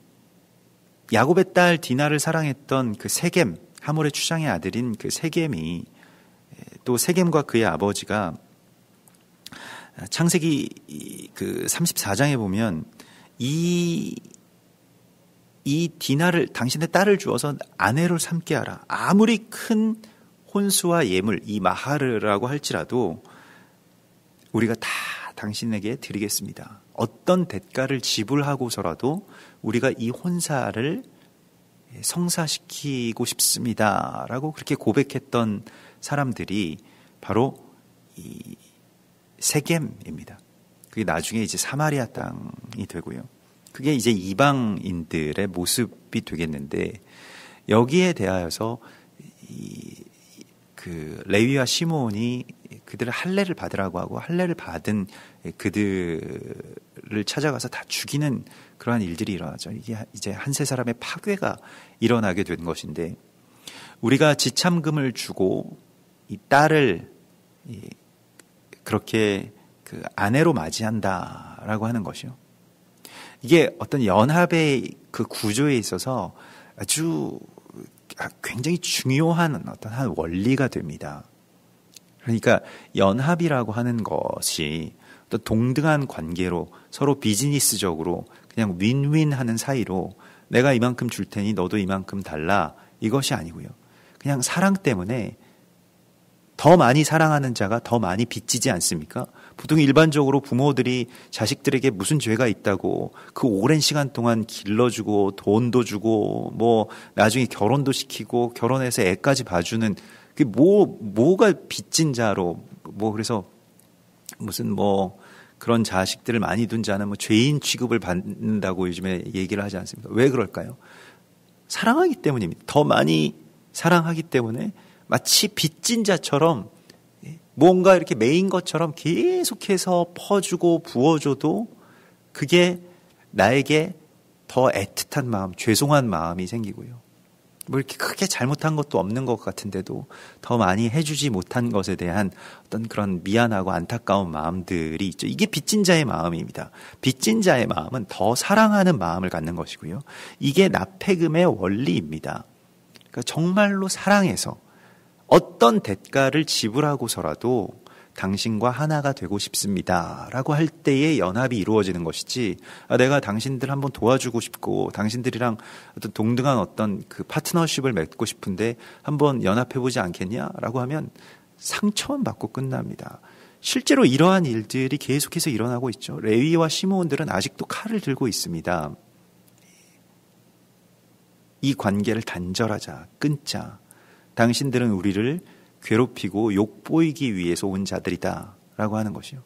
야곱의 딸 디나를 사랑했던 그 세겜, 하몰의 추장의 아들인 그 세겜이, 또 세겜과 그의 아버지가 창세기 34장에 보면 이 디나를, 당신의 딸을 주어서 아내로 삼게 하라. 아무리 큰 혼수와 예물, 이 마하르라고 할지라도 우리가 다 당신에게 드리겠습니다. 어떤 대가를 지불하고서라도 우리가 이 혼사를 성사시키고 싶습니다라고 그렇게 고백했던 사람들이 바로 이 세겜입니다. 그게 나중에 이제 사마리아 땅이 되고요. 그게 이제 이방인들의 모습이 되겠는데, 여기에 대하여서 레위와 시므온이 그들을 할례를 받으라고 하고, 할례를 받은 그들을 찾아가서 다 죽이는 그러한 일들이 일어나죠. 이게 이제 한 세 사람의 파괴가 일어나게 된 것인데, 우리가 지참금을 주고 이 딸을 그렇게 아내로 맞이한다라고 하는 것이요. 이게 어떤 연합의 그 구조에 있어서 아주 굉장히 중요한 어떤 한 원리가 됩니다. 그러니까 연합이라고 하는 것이 또 동등한 관계로 서로 비즈니스적으로 그냥 윈윈하는 사이로 내가 이만큼 줄 테니 너도 이만큼 달라, 이것이 아니고요. 그냥 사랑 때문에 더 많이 사랑하는 자가 더 많이 빚지지 않습니까? 보통 일반적으로 부모들이 자식들에게 무슨 죄가 있다고 그 오랜 시간 동안 길러주고 돈도 주고 뭐 나중에 결혼도 시키고 결혼해서 애까지 봐주는 그게 뭐가 빚진 자로 그래서 무슨 그런 자식들을 많이 둔 자는 죄인 취급을 받는다고 요즘에 얘기를 하지 않습니까? 왜 그럴까요? 사랑하기 때문입니다. 더 많이 사랑하기 때문에 마치 빚진 자처럼 뭔가 이렇게 메인 것처럼 계속해서 퍼주고 부어줘도 그게 나에게 더 애틋한 마음, 죄송한 마음이 생기고요. 뭐 이렇게 크게 잘못한 것도 없는 것 같은데도 더 많이 해주지 못한 것에 대한 어떤 그런 미안하고 안타까운 마음들이 있죠. 이게 빚진 자의 마음입니다. 빚진 자의 마음은 더 사랑하는 마음을 갖는 것이고요. 이게 납폐금의 원리입니다. 그러니까 정말로 사랑해서 어떤 대가를 지불하고서라도 당신과 하나가 되고 싶습니다 라고 할 때의 연합이 이루어지는 것이지, 내가 당신들 한번 도와주고 싶고 당신들이랑 어떤 동등한 어떤 그 파트너십을 맺고 싶은데 한번 연합해보지 않겠냐 라고 하면 상처만 받고 끝납니다. 실제로 이러한 일들이 계속해서 일어나고 있죠. 레위와 시므온들은 아직도 칼을 들고 있습니다. 이 관계를 단절하자, 끊자. 당신들은 우리를 괴롭히고 욕보이기 위해서 온 자들이다 라고 하는 것이요.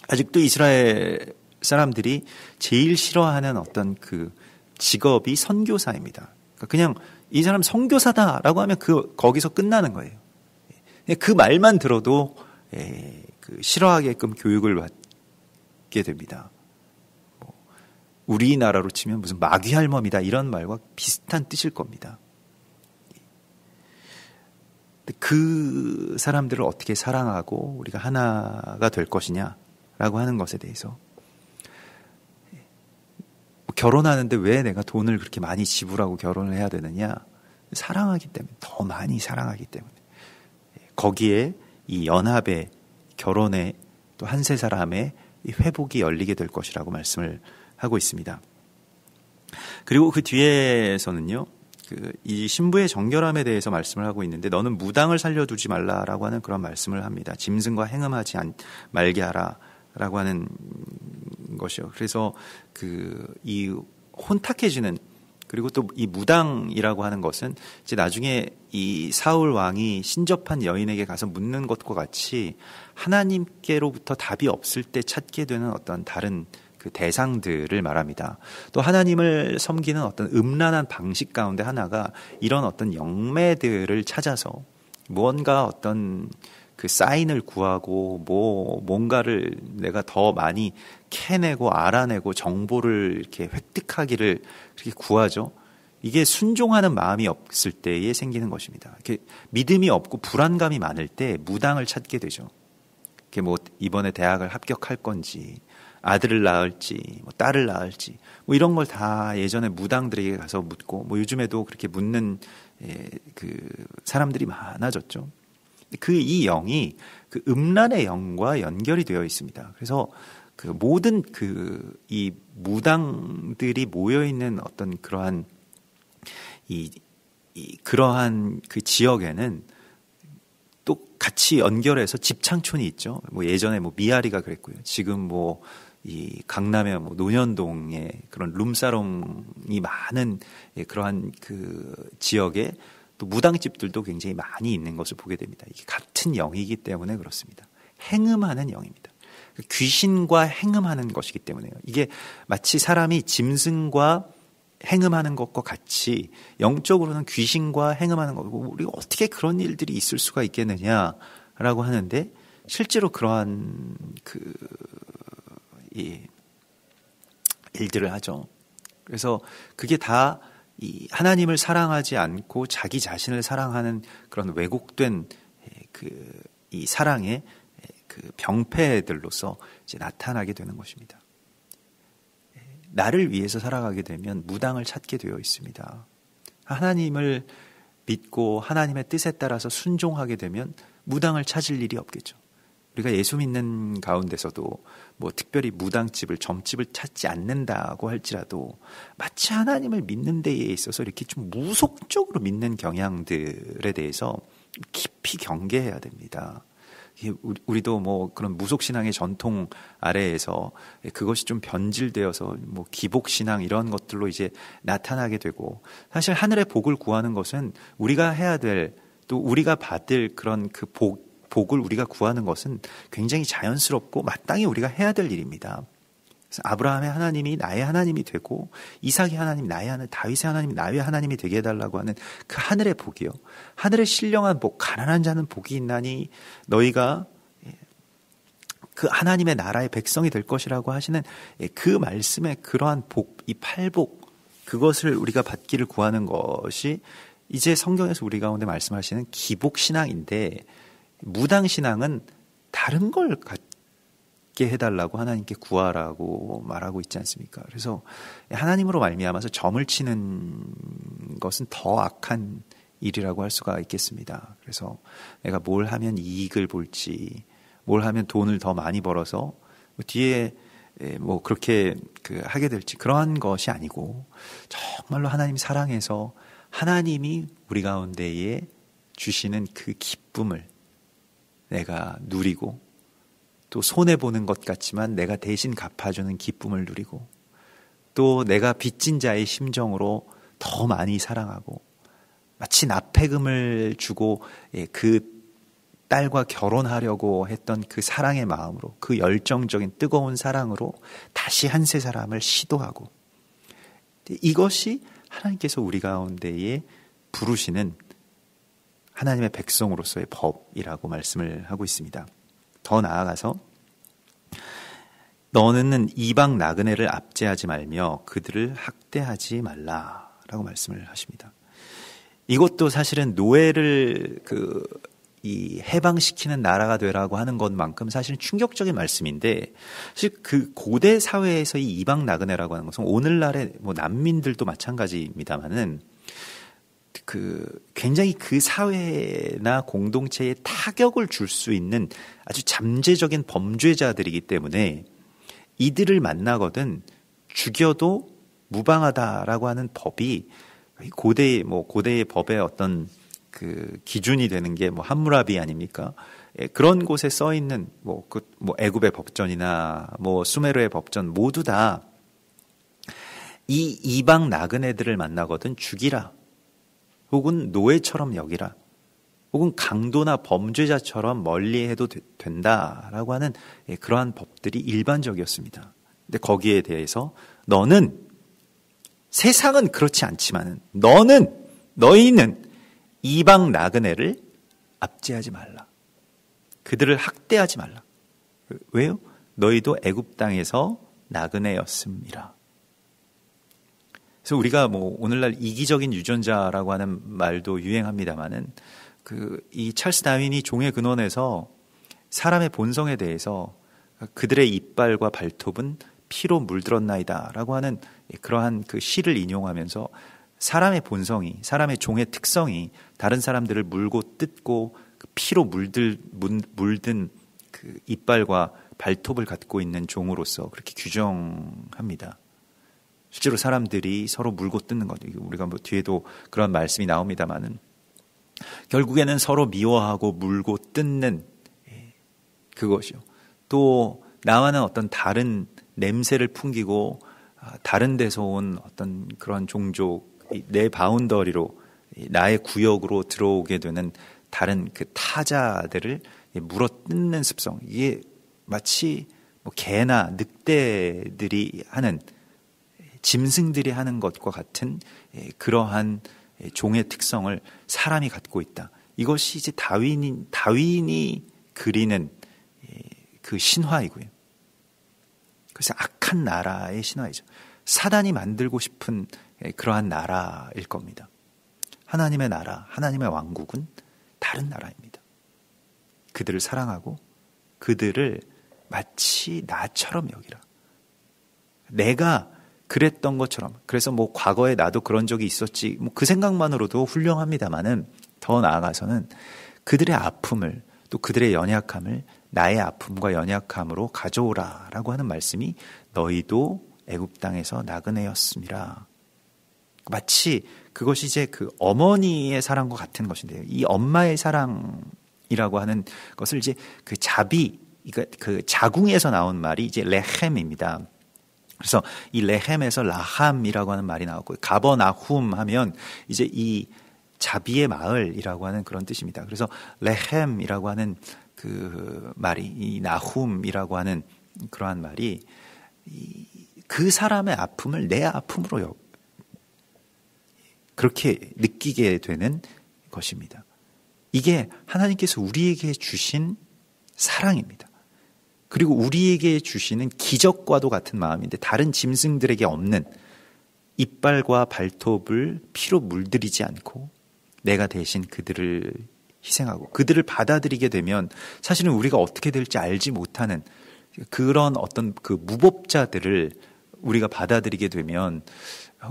아직도 이스라엘 사람들이 제일 싫어하는 어떤 그 직업이 선교사입니다. 그러니까 그냥 이 사람 선교사다라고 하면 거기서 끝나는 거예요. 그 말만 들어도 싫어하게끔 교육을 받게 됩니다. 우리나라로 치면 무슨 마귀 할멈이다 이런 말과 비슷한 뜻일 겁니다. 그 사람들을 어떻게 사랑하고 우리가 하나가 될 것이냐라고 하는 것에 대해서, 결혼하는데 왜 내가 돈을 그렇게 많이 지불하고 결혼을 해야 되느냐? 사랑하기 때문에, 더 많이 사랑하기 때문에. 거기에 이 연합의 결혼에 또 한 세 사람의 회복이 열리게 될 것이라고 말씀을 하고 있습니다. 그리고 그 뒤에서는요, 이 신부의 정결함에 대해서 말씀을 하고 있는데, 너는 무당을 살려두지 말라라고 하는 그런 말씀을 합니다. 짐승과 행음하지 말게 하라라고 하는 것이요. 그래서 이 혼탁해지는, 그리고 또 이 무당이라고 하는 것은 이제 나중에 이 사울 왕이 신접한 여인에게 가서 묻는 것과 같이 하나님께로부터 답이 없을 때 찾게 되는 어떤 다른 그 대상들을 말합니다. 또 하나님을 섬기는 어떤 음란한 방식 가운데 하나가 이런 어떤 영매들을 찾아서 무언가 어떤 그 사인을 구하고 뭔가를 내가 더 많이 캐내고 알아내고 정보를 이렇게 획득하기를 그렇게 구하죠. 이게 순종하는 마음이 없을 때에 생기는 것입니다. 이렇게 믿음이 없고 불안감이 많을 때 무당을 찾게 되죠. 이렇게 뭐 이번에 대학을 합격할 건지, 아들을 낳을지, 딸을 낳을지, 이런 걸 다 예전에 무당들에게 가서 묻고, 요즘에도 그렇게 묻는 그 사람들이 많아졌죠. 이 영이 그 음란의 영과 연결이 되어 있습니다. 그래서 그 모든 이 무당들이 모여 있는 어떤 그러한 그러한 그 지역에는 또 같이 연결해서 집창촌이 있죠. 예전에 미아리가 그랬고요. 지금 이 강남의 논현동에 그런 룸사롱이 많은 그러한 그 지역에 또 무당집들도 굉장히 많이 있는 것을 보게 됩니다. 이게 같은 영이기 때문에 그렇습니다. 행음하는 영입니다. 귀신과 행음하는 것이기 때문에요. 이게 마치 사람이 짐승과 행음하는 것과 같이 영적으로는 귀신과 행음하는 거고, 우리가 어떻게 그런 일들이 있을 수가 있겠느냐라고 하는데, 실제로 그러한 이 일들을 하죠. 그래서 그게 다 이 하나님을 사랑하지 않고 자기 자신을 사랑하는 그런 왜곡된 이 사랑의 병폐들로서 이제 나타나게 되는 것입니다. 나를 위해서 살아가게 되면 무당을 찾게 되어 있습니다. 하나님을 믿고 하나님의 뜻에 따라서 순종하게 되면 무당을 찾을 일이 없겠죠. 우리가 예수 믿는 가운데서도 특별히 무당집을, 점집을 찾지 않는다고 할지라도 마치 하나님을 믿는 데에 있어서 이렇게 좀 무속적으로 믿는 경향들에 대해서 깊이 경계해야 됩니다. 우리도 그런 무속신앙의 전통 아래에서 그것이 좀 변질되어서 기복신앙 이런 것들로 이제 나타나게 되고, 사실 하늘의 복을 구하는 것은 우리가 해야 될, 또 우리가 받을 그런 그 복을 우리가 구하는 것은 굉장히 자연스럽고 마땅히 우리가 해야 될 일입니다. 그래서 아브라함의 하나님이 나의 하나님이 되고 이삭의 하나님 나의 하나님, 다윗의 하나님이 나의 하나님이 되게 해달라고 하는 그 하늘의 복이요, 하늘의 신령한 복, 가난한 자는 복이 있나니 너희가 그 하나님의 나라의 백성이 될 것이라고 하시는 그 말씀의 그러한 복, 이 팔복, 그것을 우리가 받기를 구하는 것이 이제 성경에서 우리 가운데 말씀하시는 기복신앙인데, 무당신앙은 다른 걸 갖게 해달라고 하나님께 구하라고 말하고 있지 않습니까? 그래서 하나님으로 말미암아서 점을 치는 것은 더 악한 일이라고 할 수가 있겠습니다. 그래서 내가 뭘 하면 이익을 볼지, 뭘 하면 돈을 더 많이 벌어서 뒤에 뭐 그렇게 하게 될지, 그러한 것이 아니고 정말로 하나님 사랑해서 하나님이 우리 가운데에 주시는 그 기쁨을 내가 누리고, 또 손해보는 것 같지만 내가 대신 갚아주는 기쁨을 누리고, 또 내가 빚진 자의 심정으로 더 많이 사랑하고, 마치 납폐금을 주고 그 딸과 결혼하려고 했던 그 사랑의 마음으로, 그 열정적인 뜨거운 사랑으로 다시 한 세 사람을 시도하고, 이것이 하나님께서 우리 가운데에 부르시는 하나님의 백성으로서의 법이라고 말씀을 하고 있습니다. 더 나아가서 너는 이방 나그네를 압제하지 말며 그들을 학대하지 말라라고 말씀을 하십니다. 이것도 사실은 노예를 이 해방시키는 나라가 되라고 하는 것만큼 사실은 충격적인 말씀인데, 사실 그 고대 사회에서 이 이방 나그네라고 하는 것은 오늘날의 뭐 난민들도 마찬가지입니다만은 굉장히 그 사회나 공동체에 타격을 줄 수 있는 아주 잠재적인 범죄자들이기 때문에 이들을 만나거든 죽여도 무방하다라고 하는 법이 고대의 법의 어떤 그 기준이 되는 게 뭐 함무라비 아닙니까? 그런 곳에 써 있는 뭐 애굽의 법전이나 뭐 수메르의 법전 모두 다 이 이방 나그네들을 만나거든 죽이라, 혹은 노예처럼 여기라, 혹은 강도나 범죄자처럼 멀리해도 된다라고 하는 그러한 법들이 일반적이었습니다. 근데 거기에 대해서 너는, 세상은 그렇지 않지만은 너희는 이방 나그네를 압제하지 말라. 그들을 학대하지 말라. 왜요? 너희도 애굽 땅에서 나그네였음이라. 그래서 우리가 뭐 오늘날 이기적인 유전자라고 하는 말도 유행합니다만은 이 찰스 다윈이 종의 근원에서 사람의 본성에 대해서 그들의 이빨과 발톱은 피로 물들었나이다라고 하는 그러한 그 시를 인용하면서 사람의 본성이, 사람의 종의 특성이 다른 사람들을 물고 뜯고 피로 물든 그 이빨과 발톱을 갖고 있는 종으로서 그렇게 규정합니다. 실제로 사람들이 서로 물고 뜯는 것, 우리가 뭐 뒤에도 그런 말씀이 나옵니다만은 결국에는 서로 미워하고 물고 뜯는 그것이요. 또 나와는 어떤 다른 냄새를 풍기고 다른 데서 온 어떤 그런 종족, 내 바운더리로, 나의 구역으로 들어오게 되는 다른 그 타자들을 물어 뜯는 습성, 이게 마치 뭐 개나 늑대들이 하는, 짐승들이 하는 것과 같은 그러한 종의 특성을 사람이 갖고 있다. 이것이 이제 다윈이 그리는 그 신화이고요. 그래서 악한 나라의 신화이죠. 사단이 만들고 싶은 그러한 나라일 겁니다. 하나님의 나라, 하나님의 왕국은 다른 나라입니다. 그들을 사랑하고 그들을 마치 나처럼 여기라. 내가 그랬던 것처럼, 그래서 뭐 과거에 나도 그런 적이 있었지, 뭐 그 생각만으로도 훌륭합니다만은 더 나아가서는 그들의 아픔을, 또 그들의 연약함을 나의 아픔과 연약함으로 가져오라라고 하는 말씀이 너희도 애굽 땅에서 나그네였음이라. 마치 그것이 이제 그 어머니의 사랑과 같은 것인데요. 이 엄마의 사랑이라고 하는 것을 이제 그 그 자궁에서 나온 말이 이제 레헴입니다. 그래서 이 레헴에서 라함이라고 하는 말이 나왔고, 가버나훔 하면 이제 이 자비의 마을이라고 하는 그런 뜻입니다. 그래서 레헴이라고 하는 그 말이, 이 나훔이라고 하는 그러한 말이 그 사람의 아픔을 내 아픔으로 그렇게 느끼게 되는 것입니다. 이게 하나님께서 우리에게 주신 사랑입니다. 그리고 우리에게 주시는 기적과도 같은 마음인데 다른 짐승들에게 없는 이빨과 발톱을 피로 물들이지 않고 내가 대신 그들을 희생하고 그들을 받아들이게 되면 사실은 우리가 어떻게 될지 알지 못하는 그런 어떤 그 무법자들을 우리가 받아들이게 되면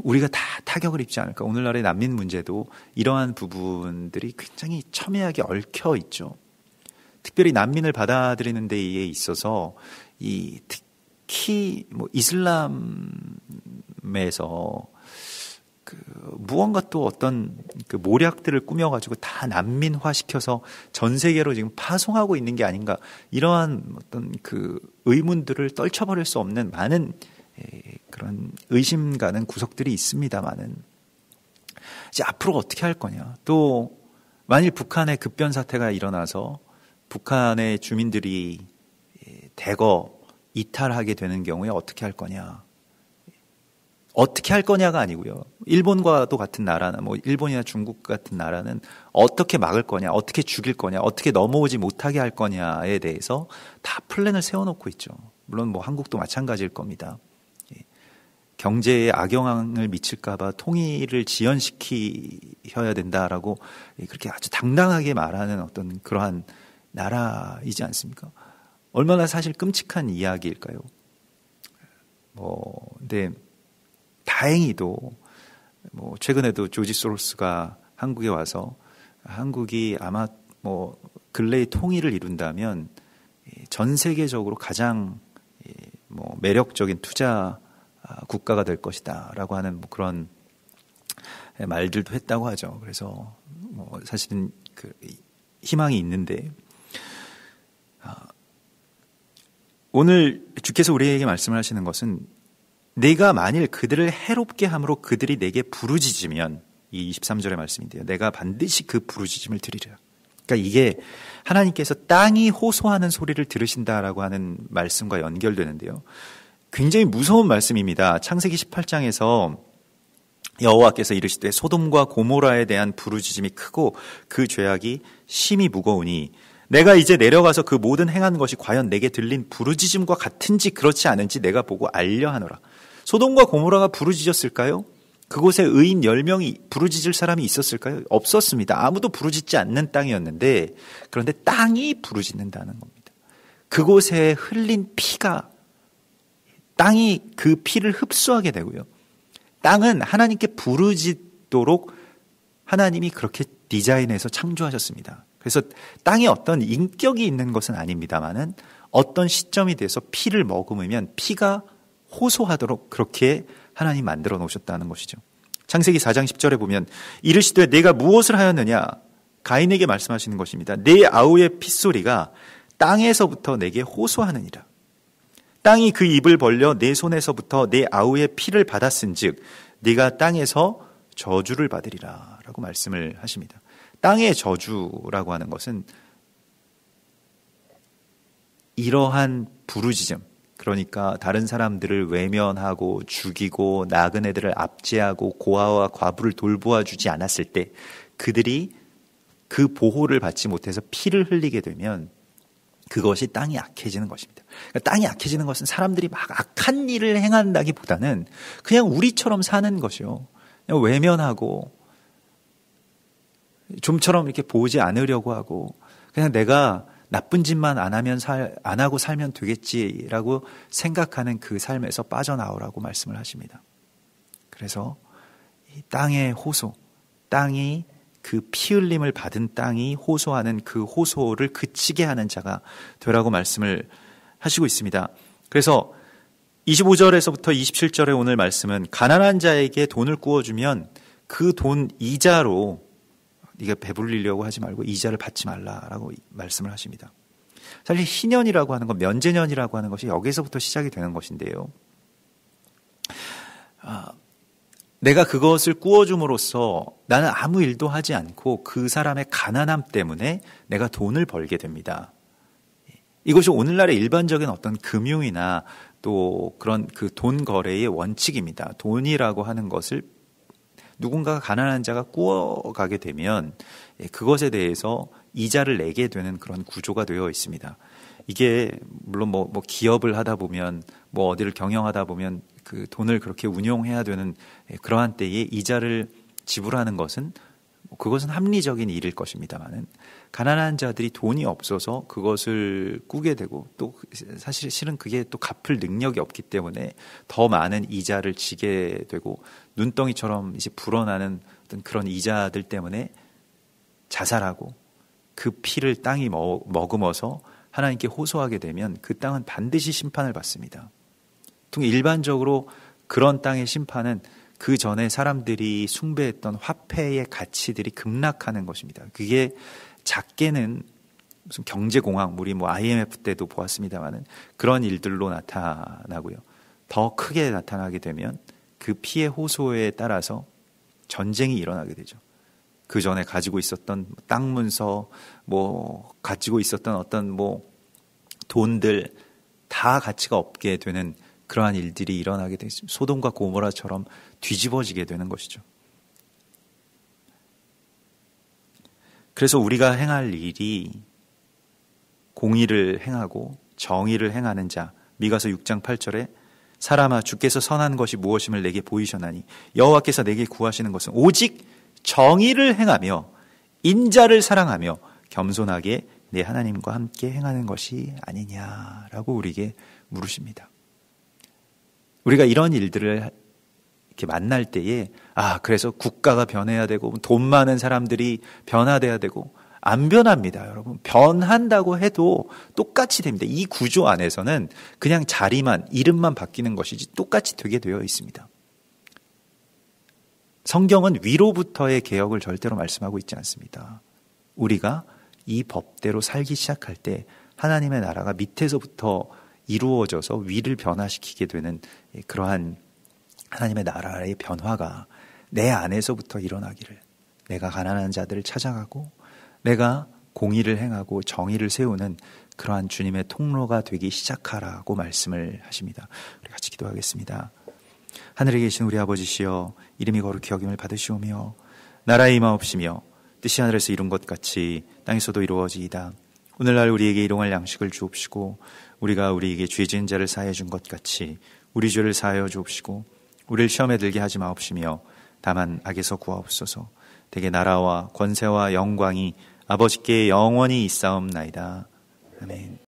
우리가 다 타격을 입지 않을까. 오늘날의 난민 문제도 이러한 부분들이 굉장히 첨예하게 얽혀 있죠. 특별히 난민을 받아들이는 데에 있어서 특히 이슬람에서 무언가 또 어떤 그 모략들을 꾸며가지고 다 난민화 시켜서 전 세계로 지금 파송하고 있는 게 아닌가, 이러한 어떤 그 의문들을 떨쳐버릴 수 없는 많은 그런 의심 가는 구석들이 있습니다만은 이제 앞으로 어떻게 할 거냐. 또 만일 북한에 급변 사태가 일어나서 북한의 주민들이 대거 이탈하게 되는 경우에 어떻게 할 거냐. 어떻게 할 거냐가 아니고요. 일본과도 같은 나라나 일본이나 중국 같은 나라는 어떻게 막을 거냐, 어떻게 죽일 거냐, 어떻게 넘어오지 못하게 할 거냐에 대해서 다 플랜을 세워놓고 있죠. 물론 한국도 마찬가지일 겁니다. 경제에 악영향을 미칠까봐 통일을 지연시켜야 된다라고 그렇게 아주 당당하게 말하는 어떤 그러한 나라이지 않습니까? 얼마나 사실 끔찍한 이야기일까요? 근데 다행히도 최근에도 조지 소로스가 한국에 와서 한국이 아마 근래의 통일을 이룬다면 전 세계적으로 가장 매력적인 투자 국가가 될 것이다라고 하는 그런 말들도 했다고 하죠. 그래서 사실은 그 희망이 있는데 오늘 주께서 우리에게 말씀을 하시는 것은 내가 만일 그들을 해롭게 함으로 그들이 내게 부르짖으면, 이 23절의 말씀인데요. 내가 반드시 그 부르짖음을 들으리라. 그러니까 이게 하나님께서 땅이 호소하는 소리를 들으신다라고 하는 말씀과 연결되는데요. 굉장히 무서운 말씀입니다. 창세기 18장에서 여호와께서 이르시되 소돔과 고모라에 대한 부르짖음이 크고 그 죄악이 심히 무거우니 내가 이제 내려가서 그 모든 행한 것이 과연 내게 들린 부르짖음과 같은지 그렇지 않은지 내가 보고 알려 하노라. 소돔과 고모라가 부르짖었을까요? 그곳에 의인 10명이 부르짖을 사람이 있었을까요? 없었습니다. 아무도 부르짖지 않는 땅이었는데, 그런데 땅이 부르짖는다는 겁니다. 그곳에 흘린 피가, 땅이 그 피를 흡수하게 되고요. 땅은 하나님께 부르짖도록 하나님이 그렇게 디자인해서 창조하셨습니다. 그래서 땅에 어떤 인격이 있는 것은 아닙니다만은 어떤 시점이 돼서 피를 머금으면 피가 호소하도록 그렇게 하나님 만들어 놓으셨다는 것이죠. 창세기 4장 10절에 보면 이르시되 내가 무엇을 하였느냐, 가인에게 말씀하시는 것입니다. 내 아우의 핏소리가 땅에서부터 내게 호소하느니라. 땅이 그 입을 벌려 내 손에서부터 내 아우의 피를 받았은즉 네가 땅에서 저주를 받으리라 라고 말씀을 하십니다. 땅의 저주라고 하는 것은 이러한 부르짖음, 그러니까 다른 사람들을 외면하고 죽이고 나그네들을 압제하고 고아와 과부를 돌보아주지 않았을 때 그들이 그 보호를 받지 못해서 피를 흘리게 되면 그것이 땅이 악해지는 것입니다. 그러니까 땅이 악해지는 것은 사람들이 막 악한 일을 행한다기보다는 그냥 우리처럼 사는 것이요. 그냥 외면하고 좀처럼 이렇게 보지 않으려고 하고 그냥 내가 나쁜 짓만 안 하고 살면 되겠지라고 생각하는 그 삶에서 빠져나오라고 말씀을 하십니다. 그래서 이 땅의 호소, 땅이 그 피 흘림을 받은 땅이 호소하는 그 호소를 그치게 하는 자가 되라고 말씀을 하시고 있습니다. 그래서 25절에서부터 27절의 오늘 말씀은 가난한 자에게 돈을 구워주면 그 돈 이자로 네가 배불리려고 하지 말고 이자를 받지 말라라고 말씀을 하십니다. 사실 희년이라고 하는 것, 면제년이라고 하는 것이 여기서부터 시작이 되는 것인데요. 내가 그것을 구워줌으로써 나는 아무 일도 하지 않고 그 사람의 가난함 때문에 내가 돈을 벌게 됩니다. 이것이 오늘날의 일반적인 어떤 금융이나 또 그런 그 돈 거래의 원칙입니다. 돈이라고 하는 것을 누군가가 가난한 자가 꾸어가게 되면 그것에 대해서 이자를 내게 되는 그런 구조가 되어 있습니다. 이게 물론 뭐 기업을 하다 보면 뭐 어디를 경영하다 보면 그 돈을 그렇게 운용해야 되는 그러한 때에 이자를 지불하는 것은 그것은 합리적인 일일 것입니다만은 가난한 자들이 돈이 없어서 그것을 꾸게 되고 또 사실은 그게 또 갚을 능력이 없기 때문에 더 많은 이자를 지게 되고 눈덩이처럼 이제 불어나는 어떤 그런 이자들 때문에 자살하고 그 피를 땅이 머금어서 하나님께 호소하게 되면 그 땅은 반드시 심판을 받습니다. 일반적으로 그런 땅의 심판은 그 전에 사람들이 숭배했던 화폐의 가치들이 급락하는 것입니다. 그게 작게는 무슨 경제공황, 우리 뭐 IMF 때도 보았습니다만은 그런 일들로 나타나고요. 더 크게 나타나게 되면 그 피해 호소에 따라서 전쟁이 일어나게 되죠. 그 전에 가지고 있었던 땅 문서, 뭐 가지고 있었던 어떤 뭐 돈들 다 가치가 없게 되는 그러한 일들이 일어나게 되죠. 소돔과 고모라처럼 뒤집어지게 되는 것이죠. 그래서 우리가 행할 일이 공의를 행하고 정의를 행하는 자, 미가서 6장 8절에 사람아 주께서 선한 것이 무엇임을 내게 보이셨나니 여호와께서 내게 구하시는 것은 오직 정의를 행하며 인자를 사랑하며 겸손하게 내 하나님과 함께 행하는 것이 아니냐라고 우리에게 물으십니다. 우리가 이런 일들을 이렇게 만날 때에 그래서 국가가 변해야 되고 돈 많은 사람들이 변화돼야 되고 안 변합니다. 여러분 변한다고 해도 똑같이 됩니다. 이 구조 안에서는 그냥 자리만 이름만 바뀌는 것이지 똑같이 되게 되어 있습니다. 성경은 위로부터의 개혁을 절대로 말씀하고 있지 않습니다. 우리가 이 법대로 살기 시작할 때 하나님의 나라가 밑에서부터 이루어져서 위를 변화시키게 되는 그러한 하나님의 나라의 변화가 내 안에서부터 일어나기를, 내가 가난한 자들을 찾아가고 내가 공의를 행하고 정의를 세우는 그러한 주님의 통로가 되기 시작하라고 말씀을 하십니다. 우리 같이 기도하겠습니다. 하늘에 계신 우리 아버지시여, 이름이 거룩히 여김을 받으시오며 나라의 임하옵시며 뜻이 하늘에서 이룬 것 같이 땅에서도 이루어지이다. 오늘날 우리에게 일용할 양식을 주옵시고 우리가 우리에게 죄 지은 자를 사하여 준 것 같이 우리 죄를 사하여 주옵시고 우리를 시험에 들게 하지 마옵시며 다만 악에서 구하옵소서. 대개 나라와 권세와 영광이 아버지께 영원히 있사옵나이다. 아멘.